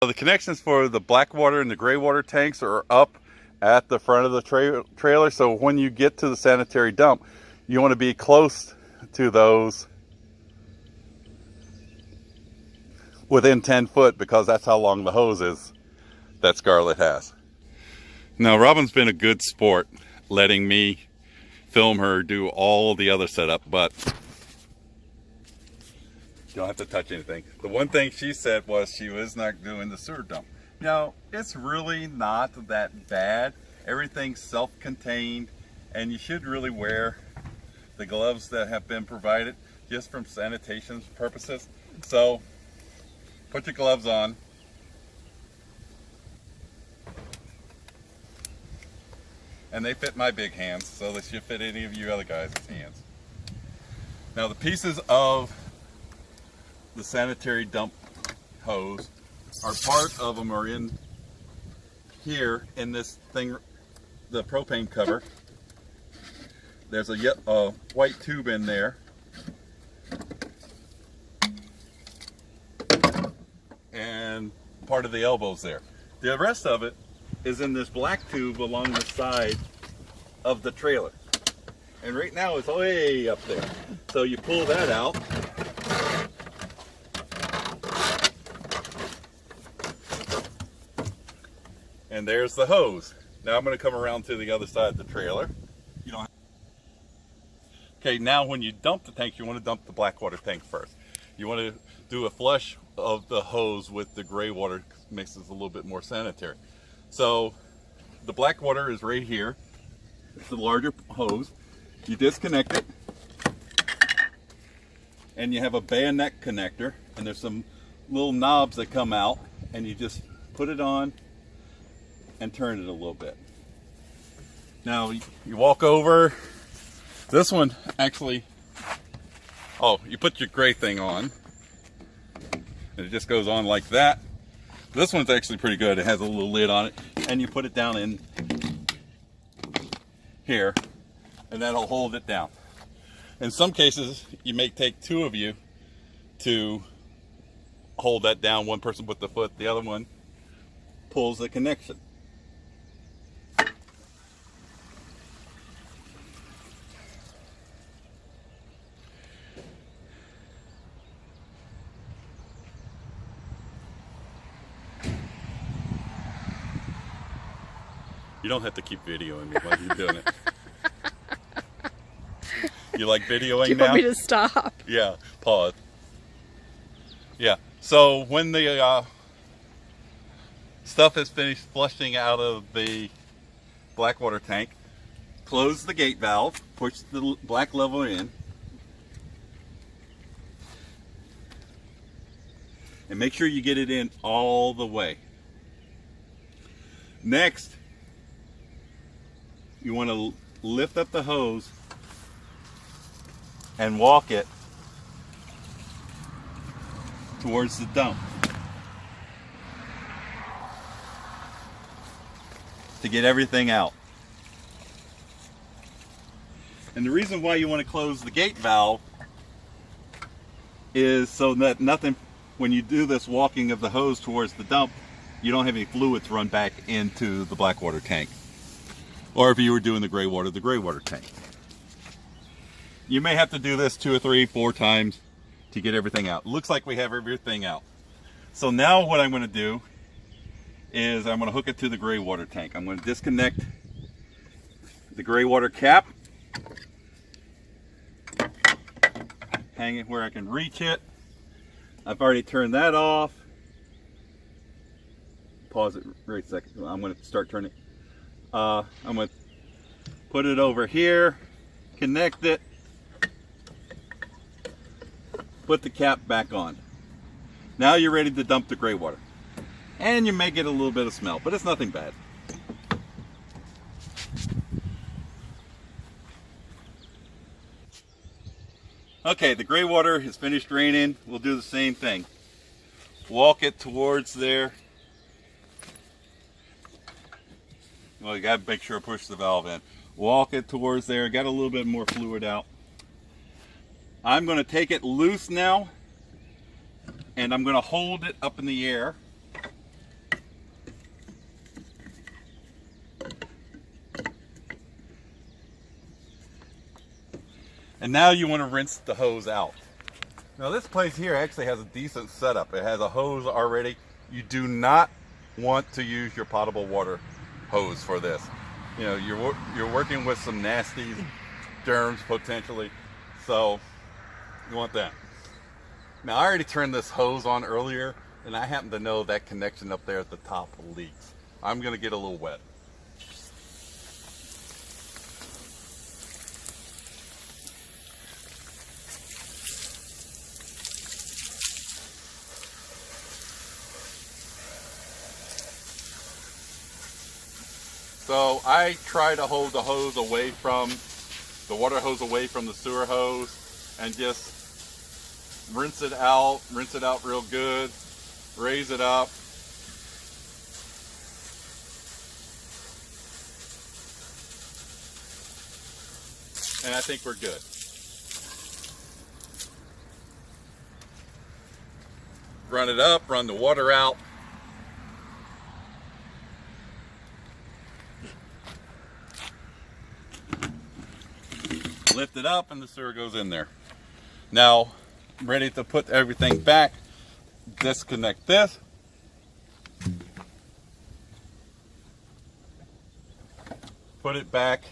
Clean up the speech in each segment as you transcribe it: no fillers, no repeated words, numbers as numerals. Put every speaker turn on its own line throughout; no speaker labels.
So the connections for the black water and the gray water tanks are up at the front of the trailer. So when you get to the sanitary dump, you want to be close to those within 10 foot, because that's how long the hose is that Scarlett has. Now, Robin's been a good sport letting me film her do all the other setup, but you don't have to touch anything. The one thing she said was she was not doing the sewer dump. Now, it's really not that bad. Everything's self-contained, and you should really wear the gloves that have been provided just from sanitation purposes. So, put your gloves on. And they fit my big hands, so they should fit any of you other guys' hands. Now, the pieces of the sanitary dump hose are part of them are in here in this thing, the propane cover. There's a white tube in there. And part of the elbows there. The rest of it is in this black tube along the side of the trailer. And right now it's way up there. So you pull that out. And there's the hose. Now I'm going to come around to the other side of the trailer. You don't have... Okay, now when you dump the tank, you want to dump the black water tank first. You want to do a flush of the hose with the gray water, makes it a little bit more sanitary. So the black water is right here. It's the larger hose. You disconnect it, and you have a bayonet connector, and there's some little knobs that come out, and you just put it on and turn it a little bit. Now you walk over. This one actually, you put your gray thing on, and it just goes on like that. This one's actually pretty good. It has a little lid on it, and you put it down in here, and that'll hold it down. In some cases, you may take two of you to hold that down. One person put the foot, the other one pulls the connection. You don't have to keep videoing me while you're doing it. You like videoing now?
Do you want me to stop?
Yeah, pause. Yeah, so when the stuff is finished flushing out of the black water tank, close the gate valve, push the black level in, and make sure you get it in all the way. Next, you want to lift up the hose and walk it towards the dump to get everything out. And the reason why you want to close the gate valve is so that nothing, when you do this walking of the hose towards the dump, you don't have any fluids run back into the black water tank. Or if you were doing the gray water tank. You may have to do this 2 or 3, 4 times to get everything out. Looks like we have everything out. So now what I'm going to do is I'm going to hook it to the gray water tank. I'm going to disconnect the gray water cap, hang it where I can reach it. I've already turned that off. Pause it right a second. I'm going to start turning. I'm going to put it over here, connect it, put the cap back on. Now you're ready to dump the gray water. And you may get a little bit of smell, but it's nothing bad. Okay, the gray water is finished draining. We'll do the same thing. Walk it towards there. Well, you got to make sure to push the valve in. Walk it towards there. Got a little bit more fluid out. I'm going to take it loose now, and I'm going to hold it up in the air And now you want to rinse the hose out. Now this place here actually has a decent setup. It has a hose already. You do not want to use your potable water hose for this. You know, you're working with some nasty germs potentially, so you want that. Now I already turned this hose on earlier, and I happen to know that connection up there at the top leaks. I'm gonna get a little wet. So I try to hold the hose away from, the water hose away from the sewer hose, and just rinse it out real good, raise it up. And I think we're good. Run it up, run the water out. Lift it up and the sewer goes in there. Now, I'm ready to put everything back. Disconnect this. Put it back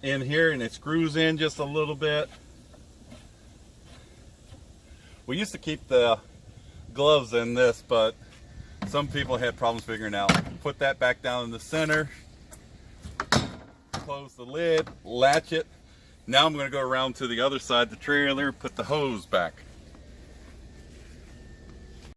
in here, and it screws in just a little bit. We used to keep the gloves in this, but some people had problems figuring out. Put that back down in the center. Close the lid, latch it. Now I'm going to go around to the other side of the trailer, put the hose back.